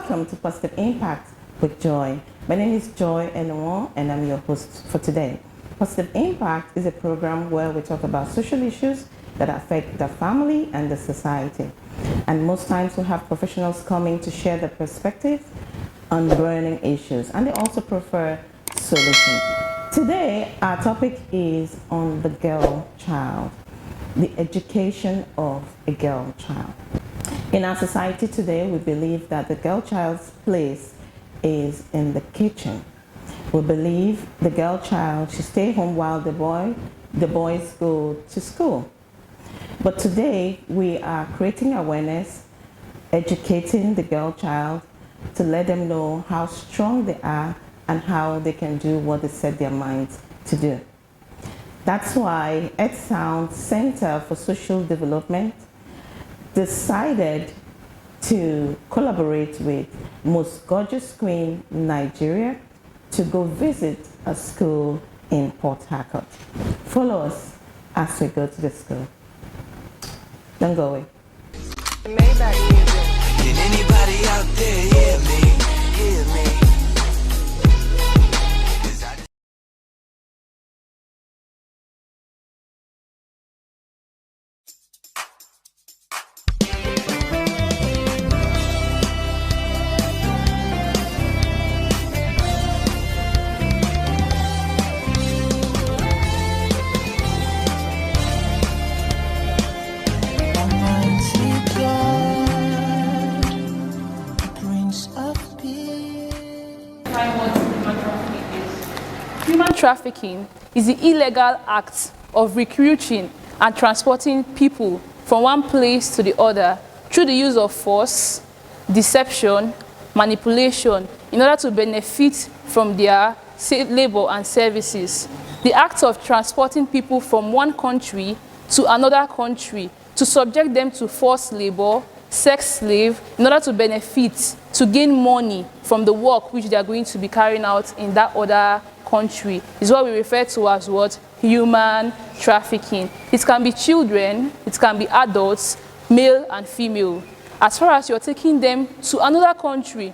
Welcome to Positive Impact with Joy. My name is Joy Enuo, and I'm your host for today. Positive Impact is a program where we talk about social issues that affect the family and the society. And most times we have professionals coming to share their perspectives on burning issues, and they also prefer solutions. Today, our topic is on the girl child, the education of a girl child. In our society today, we believe that the girl child's place is in the kitchen. We believe the girl child should stay home while the boys go to school. But today, we are creating awareness, educating the girl child to let them know how strong they are and how they can do what they set their minds to do. That's why Earthsound Center for Social Development decided to collaborate with Most Gorgeous Queen Nigeria to go visit a school in Port Harcourt. Follow us as we go to the school. Don't go away. Can anybody out there hear me? Hear me? Human trafficking is the illegal act of recruiting and transporting people from one place to the other through the use of force, deception, manipulation in order to benefit from their labor and services. The act of transporting people from one country to another country to subject them to forced labor, sex slave, in order to benefit, to gain money from the work which they are going to be carrying out in that other country is what we refer to as what? Human trafficking. It can be children, it can be adults, male and female. As far as you're taking them to another country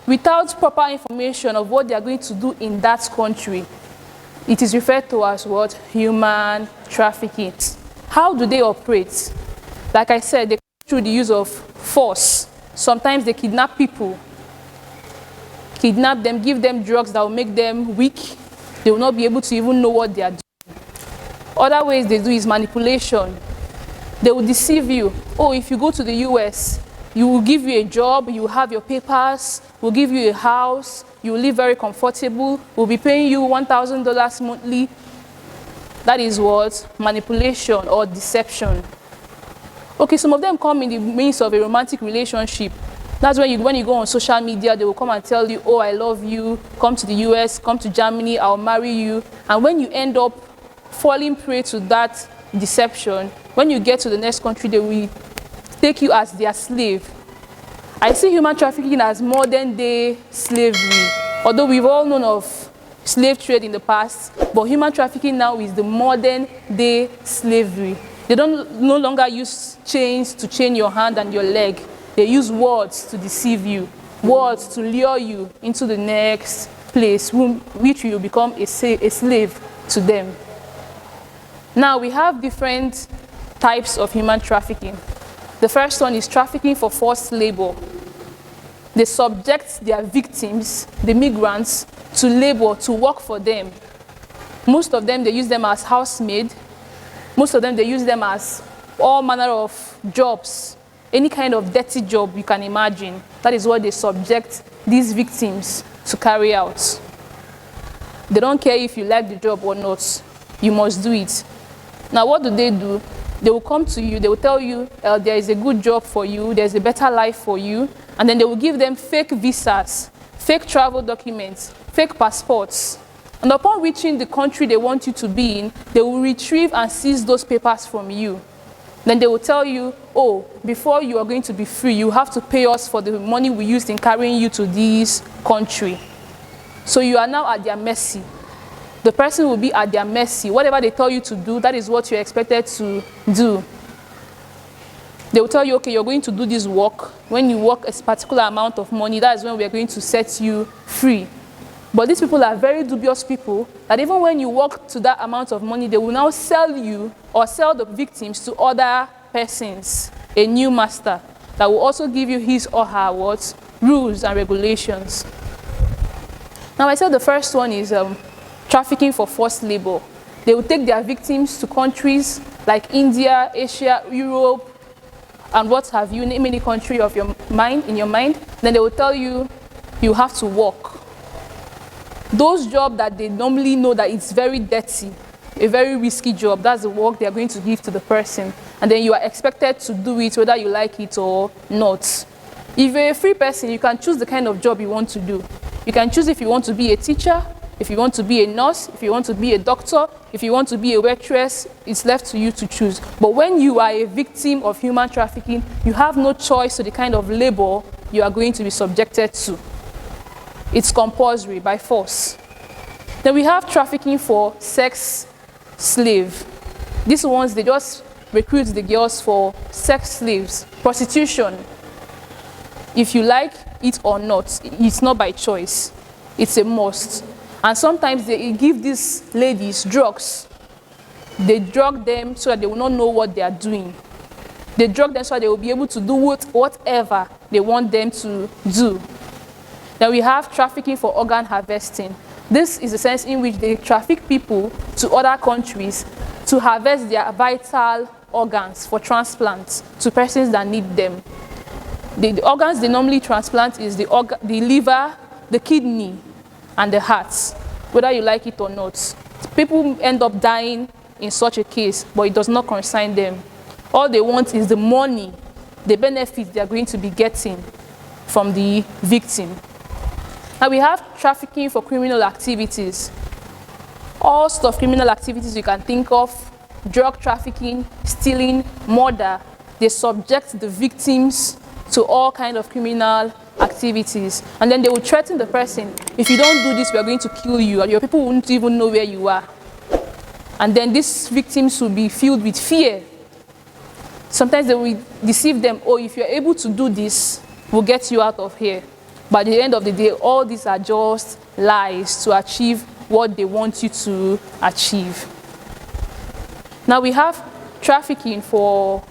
without proper information of what they are going to do in that country, it is referred to as what? Human trafficking. How do they operate? Like I said, they go through the use of force. Sometimes they kidnap people, kidnap them, give them drugs that will make them weak. They will not be able to even know what they are doing. Other ways they do is manipulation. They will deceive you. Oh, if you go to the US, you will give you a job, you will have your papers, we'll give you a house, you will live very comfortable, we'll be paying you $1,000 monthly. That is what? Manipulation or deception. Okay, some of them come in the means of a romantic relationship. That's when you go on social media, they will come and tell you, oh, I love you, come to the US, come to Germany, I'll marry you. And when you end up falling prey to that deception, when you get to the next country, they will take you as their slave. I see human trafficking as modern day slavery. Although we've all known of slave trade in the past, but human trafficking now is the modern day slavery. They no longer use chains to chain your hand and your leg. They use words to deceive you, words to lure you into the next place, which you become a slave to them. Now, we have different types of human trafficking. The first one is trafficking for forced labor. They subject their victims, the migrants, to labor, to work for them. Most of them, they use them as housemaid. Most of them, they use them as all manner of jobs. Any kind of dirty job you can imagine. That is what they subject these victims to carry out. They don't care if you like the job or not. You must do it. Now, what do? They will come to you, they will tell you there is a good job for you, there's a better life for you, and then they will give them fake visas, fake travel documents, fake passports. And upon reaching the country they want you to be in, they will retrieve and seize those papers from you. Then they will tell you, oh, before you are going to be free, you have to pay us for the money we used in carrying you to this country. So you are now at their mercy. The person will be at their mercy. Whatever they tell you to do, that is what you're expected to do. They will tell you, okay, you're going to do this work. When you work a particular amount of money, that is when we are going to set you free. But these people are very dubious people, that even when you work to that amount of money, they will now sell you or sell the victims to other persons, a new master, that will also give you his or her what? Rules and regulations. Now I said the first one is trafficking for forced labor. They will take their victims to countries like India, Asia, Europe, and what have you, name any country of your mind, in your mind. Then they will tell you, you have to work. Those jobs that they normally know that it's very dirty, a very risky job, that's the work they are going to give to the person. And then you are expected to do it whether you like it or not. If you're a free person, you can choose the kind of job you want to do. You can choose if you want to be a teacher, if you want to be a nurse, if you want to be a doctor, if you want to be a waitress, it's left to you to choose. But when you are a victim of human trafficking, you have no choice to the kind of labor you are going to be subjected to. It's compulsory by force. Then we have trafficking for sex slave. These ones, they just recruit the girls for sex slaves, prostitution. If you like it or not, it's not by choice. It's a must. And sometimes they give these ladies drugs. They drug them so that they will not know what they are doing. They drug them so that they will be able to do whatever they want them to do. Then we have trafficking for organ harvesting. This is the sense in which they traffic people to other countries to harvest their vital organs for transplants to persons that need them. The organs they normally transplant is the liver, the kidney, and the heart, whether you like it or not. People end up dying in such a case, but it does not concern them. All they want is the money, the benefits they are going to be getting from the victim. Now we have trafficking for criminal activities. All sorts of criminal activities you can think of, drug trafficking, stealing, murder, they subject the victims to all kinds of criminal activities. And then they will threaten the person, if you don't do this, we are going to kill you, and your people won't even know where you are. And then these victims will be filled with fear. Sometimes they will deceive them, oh, if you're able to do this, we'll get you out of here. But at the end of the day, all these are just lies to achieve what they want you to achieve. Now we have trafficking for,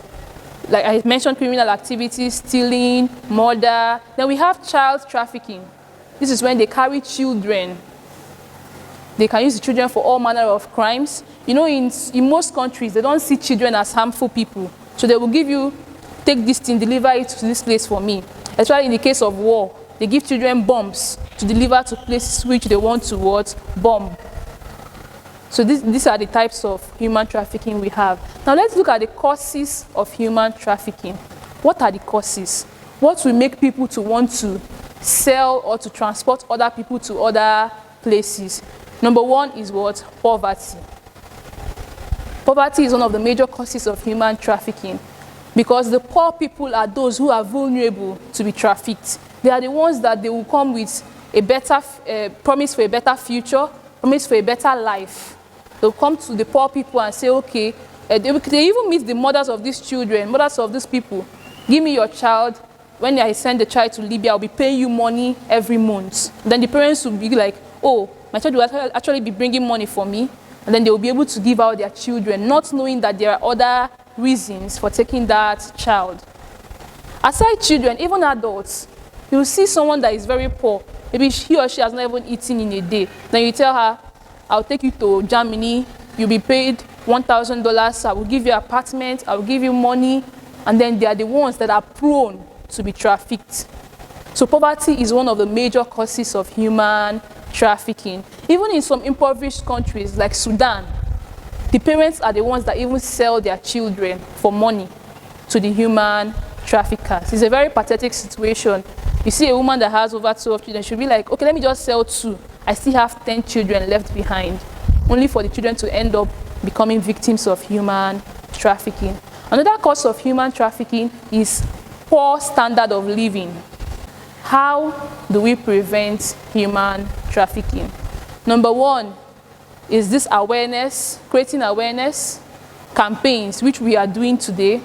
like I mentioned, criminal activities, stealing, murder. Then we have child trafficking. This is when they carry children. They can use the children for all manner of crimes. You know, in most countries, they don't see children as harmful people. So they will give you, take this thing, deliver it to this place for me. Especially in the case of war, they give children bombs to deliver to places which they want to bomb. So these are the types of human trafficking we have. Now let's look at the causes of human trafficking. What are the causes? What will make people to want to sell or to transport other people to other places? Number one is what? Poverty. Poverty is one of the major causes of human trafficking, because the poor people are those who are vulnerable to be trafficked. They are the ones that they will come with a better promise for a better future, promise for a better life. They'll come to the poor people and say, okay, they even meet the mothers of these children, mothers of these people. Give me your child. When I send the child to Libya, I'll be paying you money every month. Then the parents will be like, oh, my child will actually be bringing money for me. And then they will be able to give out their children, not knowing that there are other reasons for taking that child. Aside children, even adults, you will see someone that is very poor. Maybe he or she has not even eaten in a day. Then you tell her, I'll take you to Germany. You'll be paid $1,000. I will give you an apartment. I will give you money. And then they are the ones that are prone to be trafficked. So poverty is one of the major causes of human trafficking. Even in some impoverished countries like Sudan, the parents are the ones that even sell their children for money to the human traffickers. It's a very pathetic situation. You see a woman that has over 12 children, she'll be like, okay, let me just sell 2. I still have 10 children left behind, only for the children to end up becoming victims of human trafficking. Another cause of human trafficking is poor standard of living. How do we prevent human trafficking? Number one is this awareness, creating awareness campaigns, which we are doing today.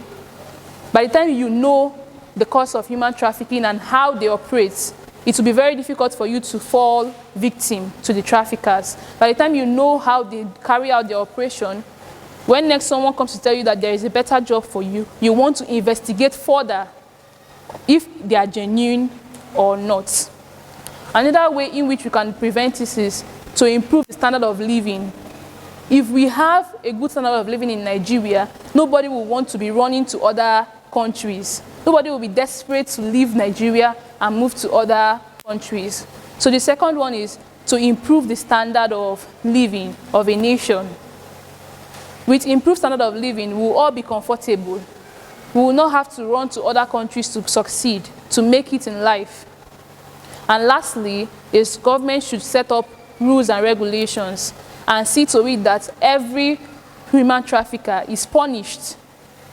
By the time you know the cause of human trafficking and how they operate, it will be very difficult for you to fall victim to the traffickers. By the time you know how they carry out their operation, when next someone comes to tell you that there is a better job for you, you want to investigate further if they are genuine or not. Another way in which we can prevent this is to improve the standard of living. If we have a good standard of living in Nigeria, nobody will want to be running to other countries. Nobody will be desperate to leave Nigeria and move to other countries. So the second one is to improve the standard of living of a nation. With improved standard of living, we will all be comfortable. We will not have to run to other countries to succeed, to make it in life. And lastly, is government should set up rules and regulations and see to it that every human trafficker is punished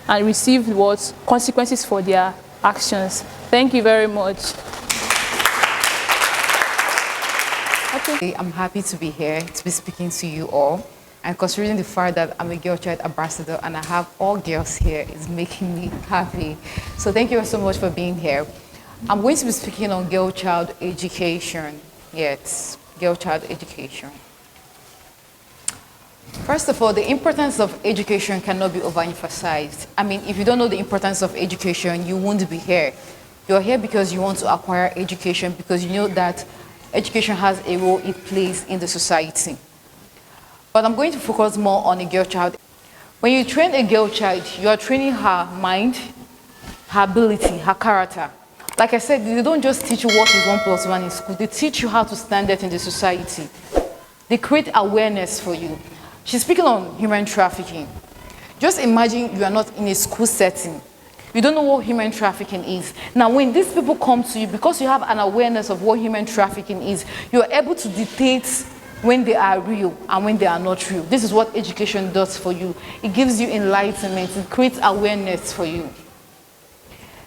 and receive what consequences for their actions. Thank you very much. Okay. I'm happy to be here to be speaking to you all. And considering the fact that I'm a girl child ambassador and I have all girls here, is making me happy. So thank you so much for being here. I'm going to be speaking on girl child education. Yes, girl child education. First of all, the importance of education cannot be overemphasized. I mean, if you don't know the importance of education, you won't be here. You're here because you want to acquire education, because you know that education has a role it plays in the society. But I'm going to focus more on a girl child. When you train a girl child, you are training her mind, her ability, her character. Like I said, they don't just teach you what is 1 + 1 in school. They teach you how to stand out in the society. They create awareness for you. She's speaking on human trafficking. Just imagine you are not in a school setting. You don't know what human trafficking is. Now, when these people come to you, because you have an awareness of what human trafficking is, you are able to detect when they are real and when they are not real. This is what education does for you. It gives you enlightenment. It creates awareness for you.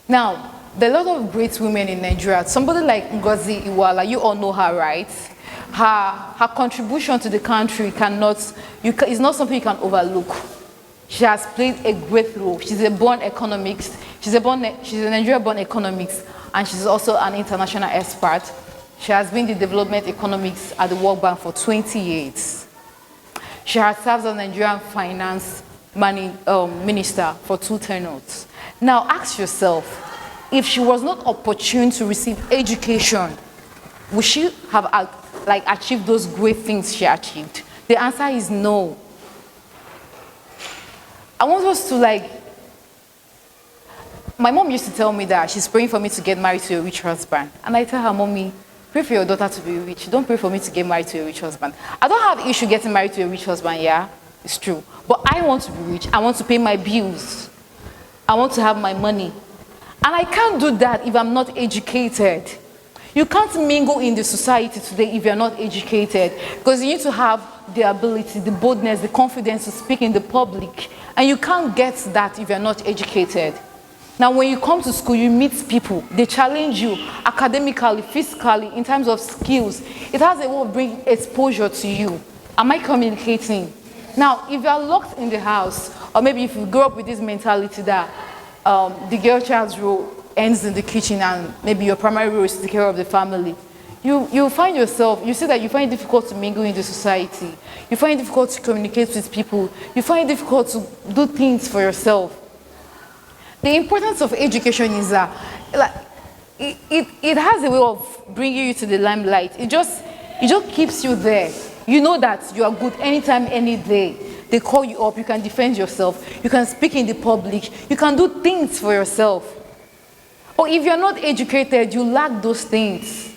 Now, there are a lot of great women in Nigeria. Somebody like Ngozi Iweala, you all know her, right? Her contribution to the country is not something you can overlook. She has played a great role. She's a born economist. She's a Nigeria-born economist, and she's also an international expert. She has been the development economics at the World Bank for 20 years. She has served as Nigerian finance minister for 2 tenures. Now ask yourself, if she was not opportune to receive education, would she have achieved those great things she achieved? The answer is no. I want us to my mom used to tell me that she's praying for me to get married to a rich husband. And I tell her, Mommy, pray for your daughter to be rich. Don't pray for me to get married to a rich husband. I don't have issue getting married to a rich husband, yeah, it's true. But I want to be rich. I want to pay my bills. I want to have my money. And I can't do that if I'm not educated. You can't mingle in the society today if you're not educated, because you need to have the ability, the boldness, the confidence to speak in the public. And you can't get that if you're not educated. Now, when you come to school, you meet people. They challenge you academically, physically, in terms of skills. It has a way of bringing exposure to you. Am I communicating? Now, if you're locked in the house, or maybe if you grow up with this mentality that the girl child's role ends in the kitchen and maybe your primary role is to take care of the family, you find yourself, you see that you find it difficult to mingle in the society. You find it difficult to communicate with people. You find it difficult to do things for yourself. The importance of education is that it has a way of bringing you to the limelight. It just keeps you there. You know that you are good anytime, any day. They call you up, you can defend yourself, you can speak in the public, you can do things for yourself. Or if you're not educated, you lack those things.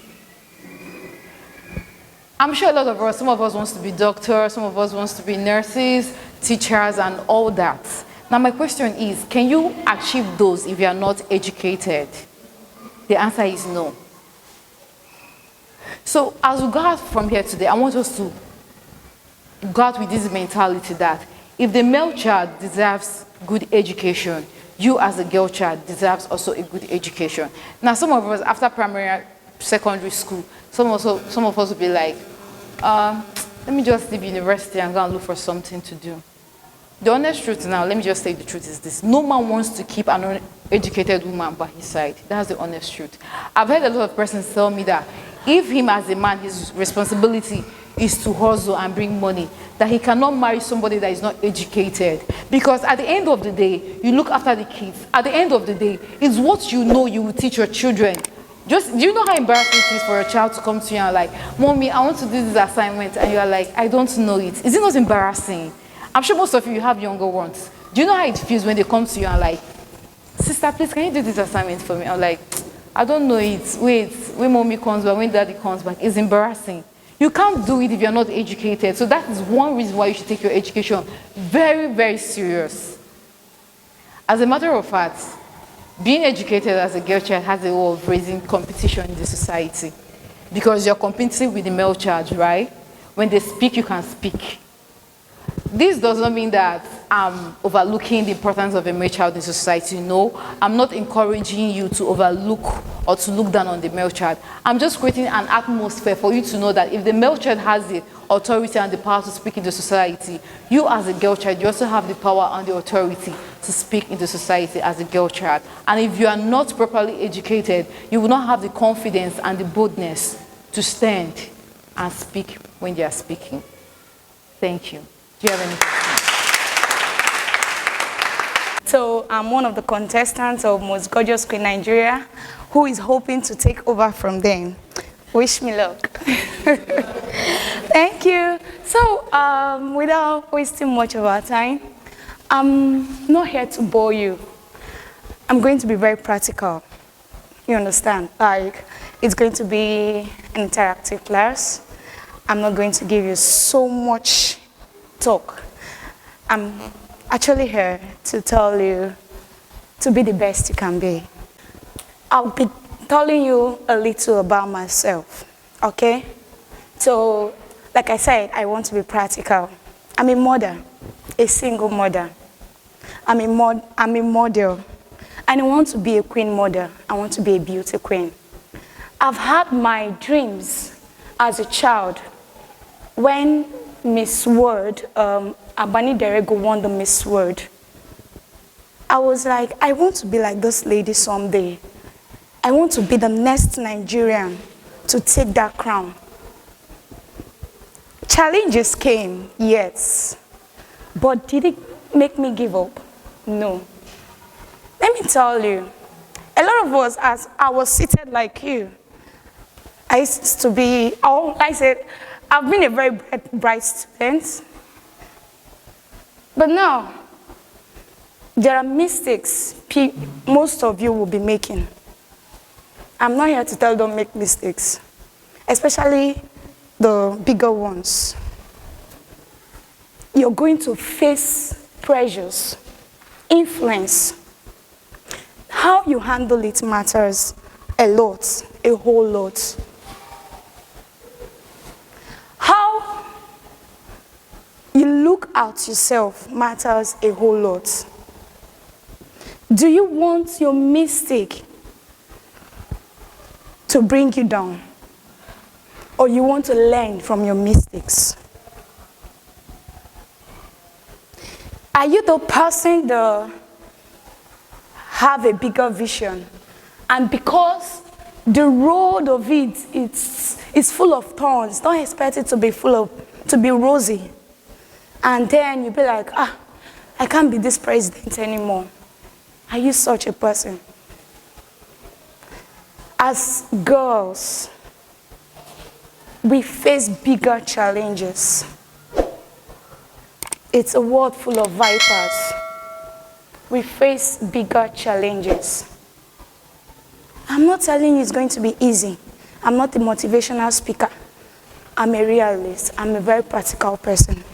I'm sure a lot of us, some of us wants to be doctors, some of us wants to be nurses, teachers, and all that. Now my question is, can you achieve those if you are not educated? The answer is no. So as we go out from here today, I want us to go out with this mentality that if the male child deserves good education, you as a girl child deserves also a good education. Now some of us, after primary, secondary school, some of us will be like, let me just leave university and go and look for something to do. The honest truth now, let me just say the truth is this. No man wants to keep an uneducated woman by his side. That's the honest truth. I've heard a lot of persons tell me that if him as a man, his responsibility is to hustle and bring money, that he cannot marry somebody that is not educated. Because at the end of the day, you look after the kids. At the end of the day, it's what you know you will teach your children. Do you know how embarrassing it is for a child to come to you and like, Mommy, I want to do this assignment, and you're like, I don't know it. Is it not embarrassing? I'm sure most of you have younger ones. Do you know how it feels when they come to you and like, Sister, please, can you do this assignment for me? I'm like, I don't know it. Wait, when Mommy comes back, when Daddy comes back, it's embarrassing. You can't do it if you're not educated. So that is one reason why you should take your education very, very serious. As a matter of fact, being educated as a girl child has a way of raising competition in the society. Because you're competing with the male child, right? When they speak, you can speak. This does not mean that I'm overlooking the importance of a male child in society. No, I'm not encouraging you to overlook or to look down on the male child. I'm just creating an atmosphere for you to know that if the male child has the authority and the power to speak in the society, you as a girl child, you also have the power and the authority to speak in the society as a girl child. And if you are not properly educated, you will not have the confidence and the boldness to stand and speak when they are speaking. Thank you. Do you have any questions? So I'm one of the contestants of Most Gorgeous Queen Nigeria who is hoping to take over from them. Wish me luck. Thank you. So without wasting much of our time, I'm not here to bore you. I'm going to be very practical. You understand? Like, it's going to be an interactive class. I'm not going to give you so much talk. I'm actually here to tell you to be the best you can be. I'll be telling you a little about myself, okay? So, like I said, I want to be practical. I'm a mother, a single mother. I'm a model, and I want to be a queen model. I want to be a beauty queen. I've had my dreams as a child. When Miss World, Abani Derego won the Miss World, I was like, I want to be like this lady someday. I want to be the next Nigerian to take that crown. Challenges came, yes. But did it make me give up? No. Let me tell you, a lot of us, as I was seated like you, I used to be, I've been a very bright student. But now, there are mistakes most of you will be making. I'm not here to tell you don't make mistakes, especially the bigger ones. You're going to face pressures, influence. How you handle it matters a lot, a whole lot. How you look at yourself matters a whole lot. Do you want your mistake to bring you down? Or you want to learn from your mistakes? Are you the person that have a bigger vision? And because the road of it is full of thorns, don't expect it to be to be rosy. And then you'll be like, I can't be this president anymore. Are you such a person? As girls, we face bigger challenges. It's a world full of vipers. We face bigger challenges. I'm not telling you it's going to be easy. I'm not a motivational speaker. I'm a realist. I'm a very practical person.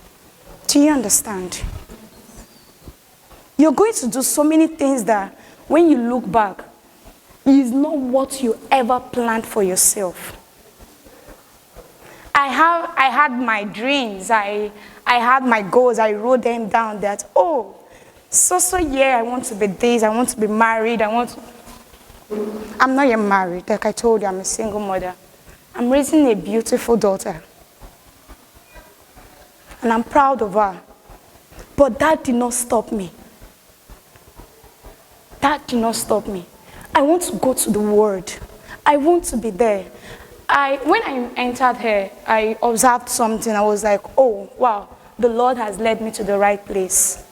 Do you understand? You're going to do so many things that when you look back, it's not what you ever planned for yourself. I had my dreams. I had my goals. I wrote them down that, yeah, I want to be this. I want to be married. I'm not yet married. Like I told you, I'm a single mother. I'm raising a beautiful daughter. And I'm proud of her. But that did not stop me. That did not stop me. I want to go to the Word. I want to be there. When I entered here, I observed something. I was like, oh, wow, the Lord has led me to the right place.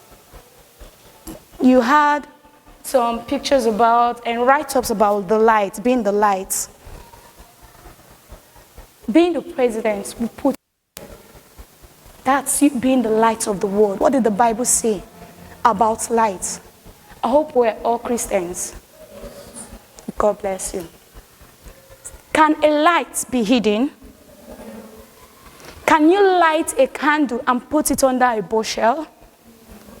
You had some pictures about and write-ups about the light, being the light. Being the president, we put that's you being the light of the world. What did the Bible say about light? I hope we're all Christians. God bless you. Can a light be hidden? Can you light a candle and put it under a bushel?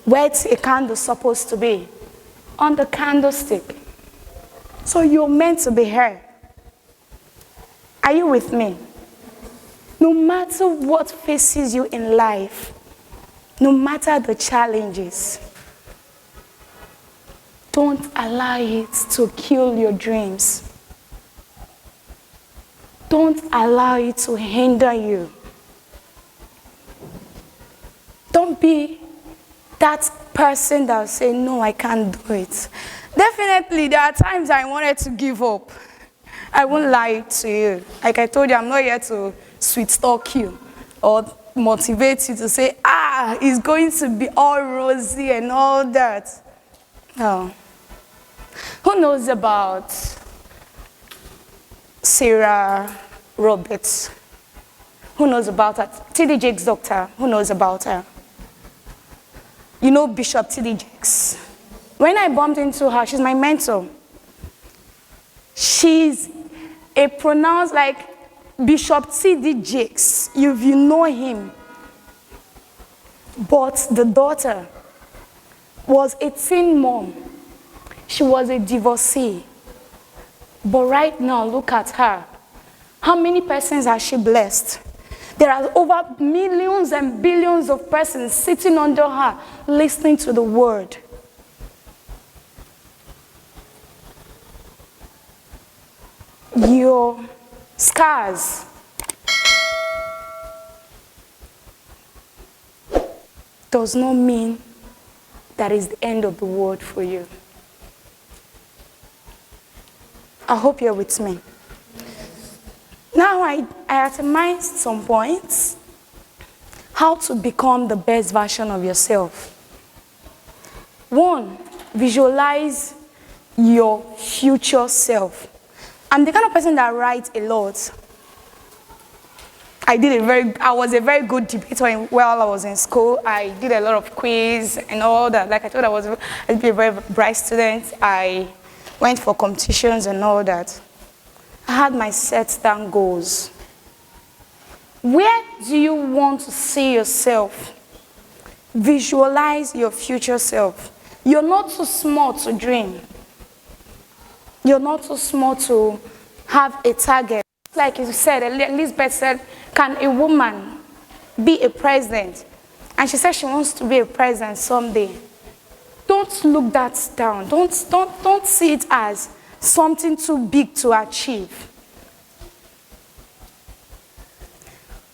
Where's a candle supposed to be? On the candlestick. So you're meant to be here. Are you with me? No matter what faces you in life, no matter the challenges, don't allow it to kill your dreams. Don't allow it to hinder you. Don't be that person that will say, no, I can't do it. Definitely, there are times I wanted to give up. I won't lie to you. Like I told you, I'm not here to sweet talk you or motivate you to say, it's going to be all rosy and all that. No. Who knows about Sarah Roberts? Who knows about her? T.D. Jakes' doctor. Who knows about her? You know Bishop T.D. Jakes. When I bumped into her, she's my mentor. She's a pronounced like Bishop T.D. Jakes. You know him. But the daughter was a teen mom. She was a divorcee. But right now, look at her. How many persons has she blessed? There are over millions and billions of persons sitting under her, listening to the word. Your scars does not mean that is the end of the world for you. I hope you're with me. Now I itemized some points. How to become the best version of yourself. 1, visualize your future self. I'm the kind of person that writes a lot. I was a very good debater while I was in school. I did a lot of quiz and all that. Like I told I'd be a very bright student. I went for competitions and all that. I had my set down goals. Where do you want to see yourself? Visualize your future self. You're not too small to dream. You're not too small to have a target. Like you said, Elizabeth said, can a woman be a president? And she said she wants to be a president someday. Don't look that down. Don't see it as something too big to achieve.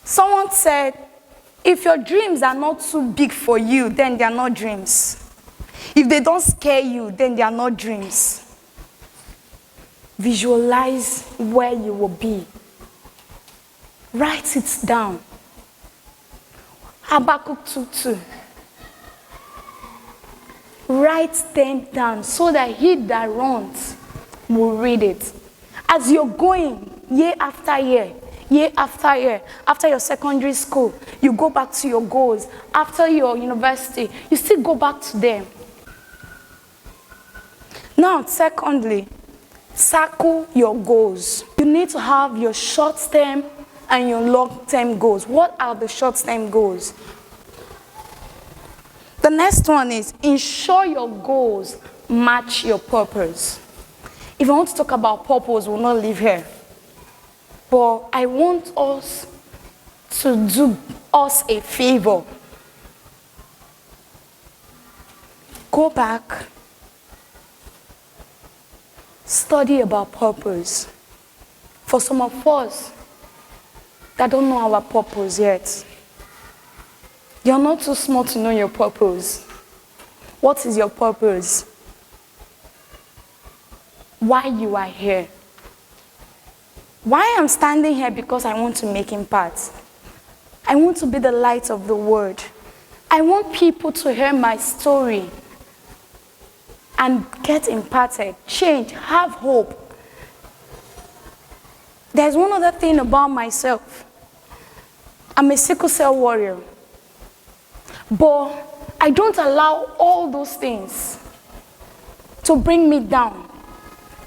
Someone said, if your dreams are not too big for you, then they are not dreams. If they don't scare you, then they are not dreams. Visualize where you will be. Write it down. Habakkuk 2:2. Write them down so that he that runs will read it. As you're going year after year, after your secondary school, you go back to your goals. After your university, you still go back to them. Now, secondly, circle your goals. You need to have your short-term and your long-term goals. What are the short-term goals? The next one is ensure your goals match your purpose. If I want to talk about purpose, we'll not leave here. But I want us to do us a favor. Go back. Study about purpose. For some of us that don't know our purpose yet, You're not too small to know your purpose. What is your purpose? Why you are here? Why I'm standing here? Because I want to make impact. I want to be the light of the world. I want people to hear my story and get impacted, change, have hope. There's one other thing about myself. I'm a sickle cell warrior. But I don't allow all those things to bring me down.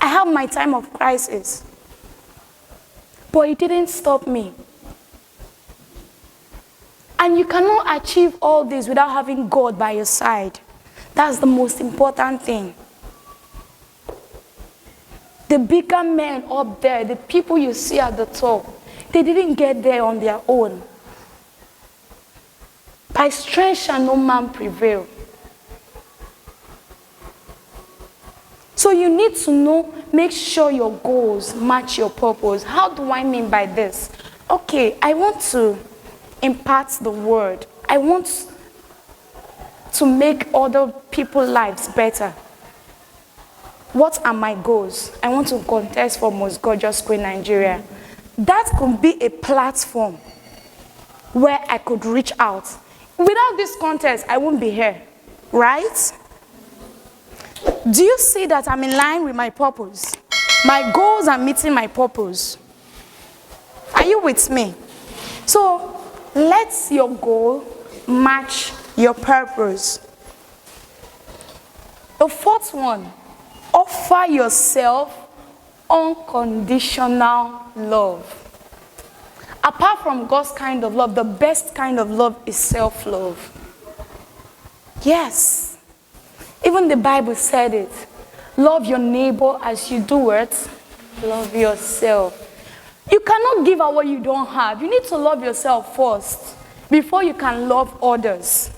I have my time of crisis. But it didn't stop me. And you cannot achieve all this without having God by your side. That's the most important thing. The bigger men up there, the people you see at the top, they didn't get there on their own. By strength shall no man prevail. So you need to know, make sure your goals match your purpose. How do I mean by this? Okay, I want to impart the word. I want to make other people's lives better. What are my goals? I want to contest for Most Gorgeous Queen Nigeria. That could be a platform where I could reach out. Without this contest, I won't be here, right? Do you see that I'm in line with my purpose? My goals are meeting my purpose. Are you with me? So let your goal match your purpose. The fourth one, offer yourself unconditional love. Apart from God's kind of love, the best kind of love is self-love. Yes. Even the Bible said it. Love your neighbor as you do it. Love yourself. You cannot give out what you don't have. You need to love yourself first before you can love others.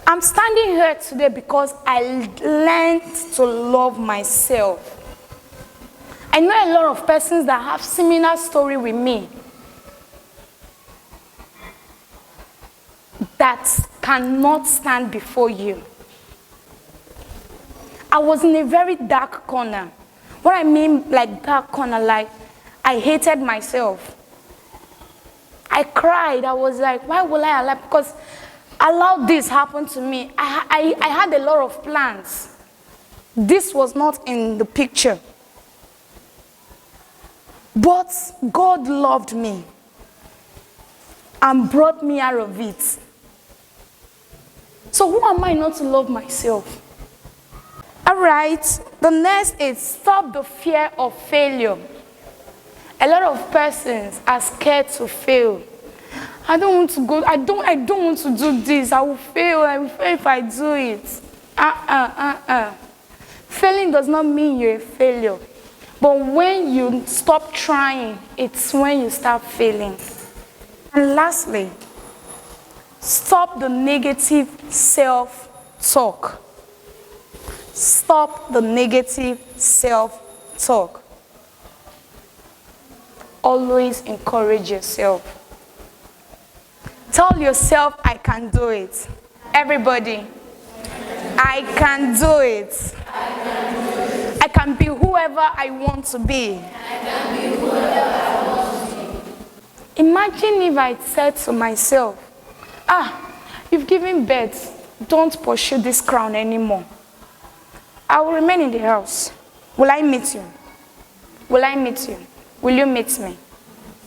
I'm standing here today because I learned to love myself. I know a lot of persons that have similar story with me that cannot stand before you. I was in a very dark corner. What I mean like dark corner, like I hated myself. I cried. I was like, why will I allow? Because allow this happen to me. I had a lot of plans. This was not in the picture. But God loved me and brought me out of it. So who am I not to love myself? All right, the next is stop the fear of failure. A lot of persons are scared to fail. I don't want to go, I don't want to do this. I will fail if I do it. Failing does not mean you're a failure. But when you stop trying, it's when you start failing. And lastly, stop the negative self-talk. Stop the negative self-talk. Always encourage yourself. Tell yourself, I can do it. Everybody, I can do it. I can be whoever I want to be. Imagine if I said to myself, you've given birth, don't pursue this crown anymore. I will remain in the house. Will I meet you? Will I meet you? Will you meet me?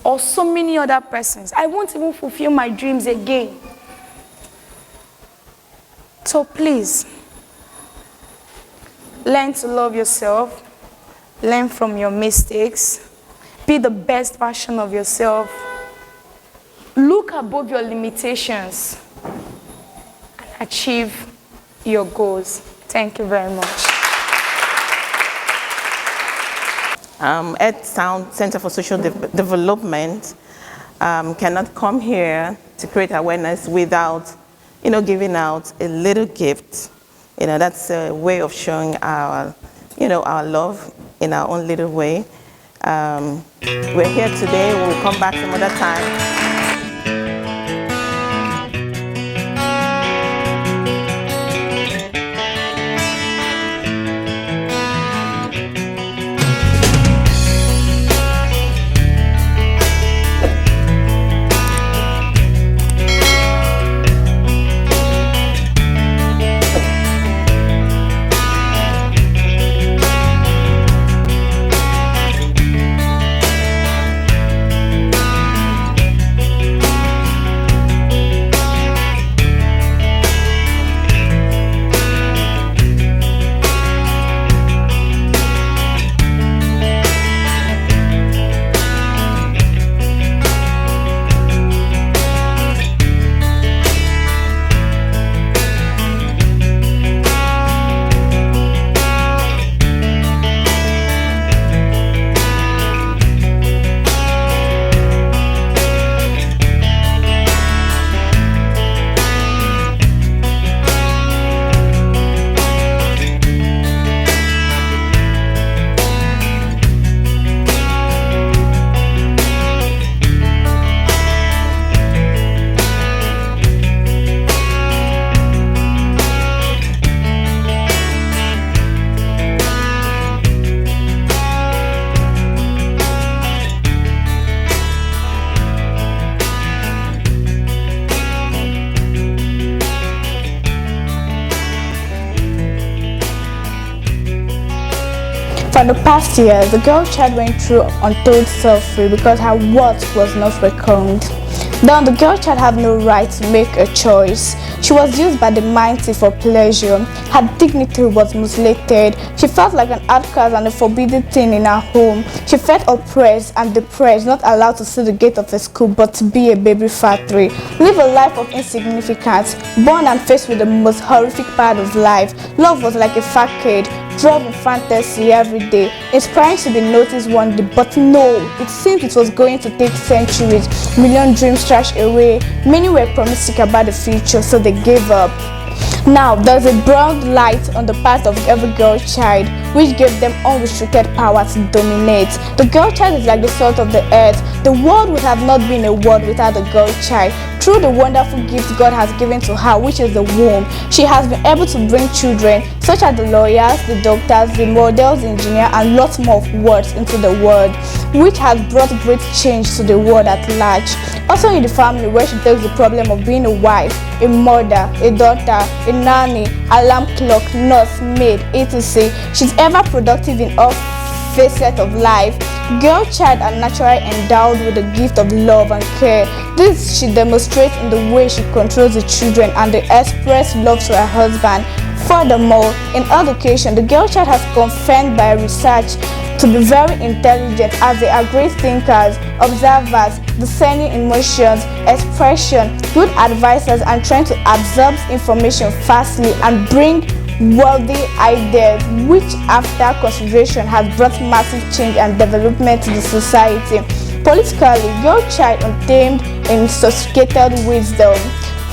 Or so many other persons. I won't even fulfill my dreams again. So please, learn to love yourself. Learn from your mistakes. Be the best version of yourself. Look above your limitations and achieve your goals. Thank you very much. Earthsound Center for Social Development cannot come here to create awareness without, giving out a little gift. That's a way of showing our, our love in our own little way. We're here today. We'll come back some other time. For the past year, the girl child went through untold suffering because her worth was not reckoned. Now, the girl child had no right to make a choice. She was used by the mighty for pleasure. Her dignity was mutilated. She felt like an outcast and a forbidden thing in her home. She felt oppressed and depressed, not allowed to see the gate of a school but to be a baby factory. Live a life of insignificance, born and faced with the most horrific part of life. Love was like a facade, drove in fantasy every day, inspiring to be noticed one day, but no, it seemed it was going to take centuries. Million dreams trashed away. Many were promising about the future, so they gave up. Now, there's a broad light on the path of every girl child, which gave them unrestricted power to dominate. The girl child is like the salt of the earth. The world would have not been a world without the girl child. Through the wonderful gift God has given to her, which is the womb, she has been able to bring children, such as the lawyers, the doctors, the models, the engineers, and lots more of words into the world, which has brought great change to the world at large. Also in the family, where she takes the problem of being a wife, a mother, a daughter, a nanny, alarm clock, nurse, maid, etc. She's ever productive in all facets of life. Girl child are naturally endowed with the gift of love and care. This she demonstrates in the way she controls the children and the express love to her husband. Furthermore, in education, the girl child has confirmed by research to be very intelligent, as they are great thinkers, observers, discerning emotions, expression, good advisors, and trying to absorb information fastly and bring worthy ideas, which after consideration has brought massive change and development to the society. Politically, girl child untamed in sophisticated wisdom.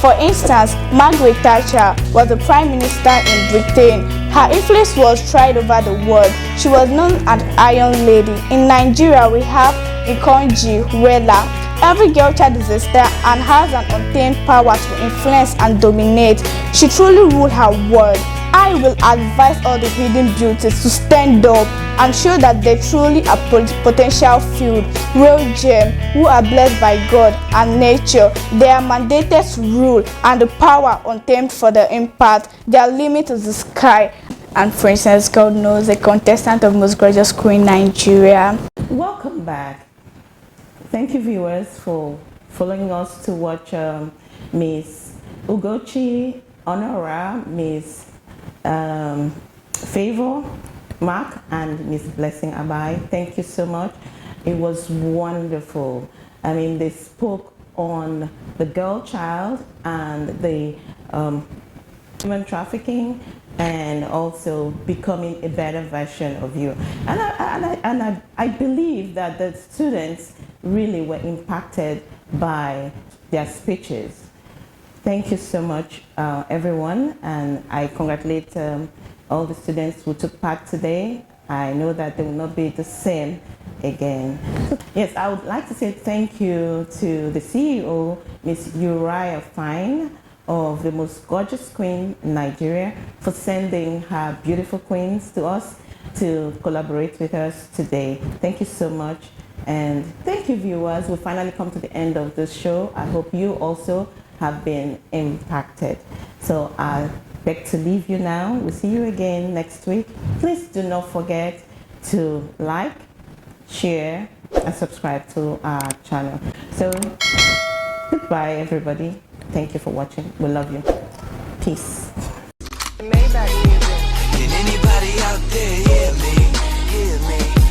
For instance, Margaret Thatcher was the Prime Minister in Britain. Her influence was tried over the world. She was known as Iron Lady. In Nigeria, we have Ikonji Wela. Every girl child is a star and has an untamed power to influence and dominate. She truly ruled her world. I will advise all the hidden beauties to stand up and show that they truly are potential filled, real gems who are blessed by God and nature. They are mandated to rule and the power untamed for the impact. Their limit is the sky. And for instance, God knows, a contestant of Most Gorgeous Queen Nigeria. Welcome back. Thank you, viewers, for following us to watch Miss Ugochi Honora, Miss Favor Mark, and Miss Blessing Abai. Thank you so much. It was wonderful. I mean, they spoke on the girl child and the human trafficking, and also becoming a better version of you. And I believe that the students really were impacted by their speeches. Thank you so much, everyone, and I congratulate all the students who took part today. I know that they will not be the same again. Yes, I would like to say thank you to the CEO, Miss Uriah Fine, of the Most Gorgeous Queen in Nigeria, for sending her beautiful queens to us to collaborate with us today. Thank you so much. And thank you, viewers. We finally come to the end of this show. I hope you also have been impacted. So I beg to leave you now. We'll see you again next week. Please do not forget to like, share, and subscribe to our channel. So goodbye, everybody. Thank you for watching. We love you. Peace. Maybach music. Can anybody out there hear me? Hear me?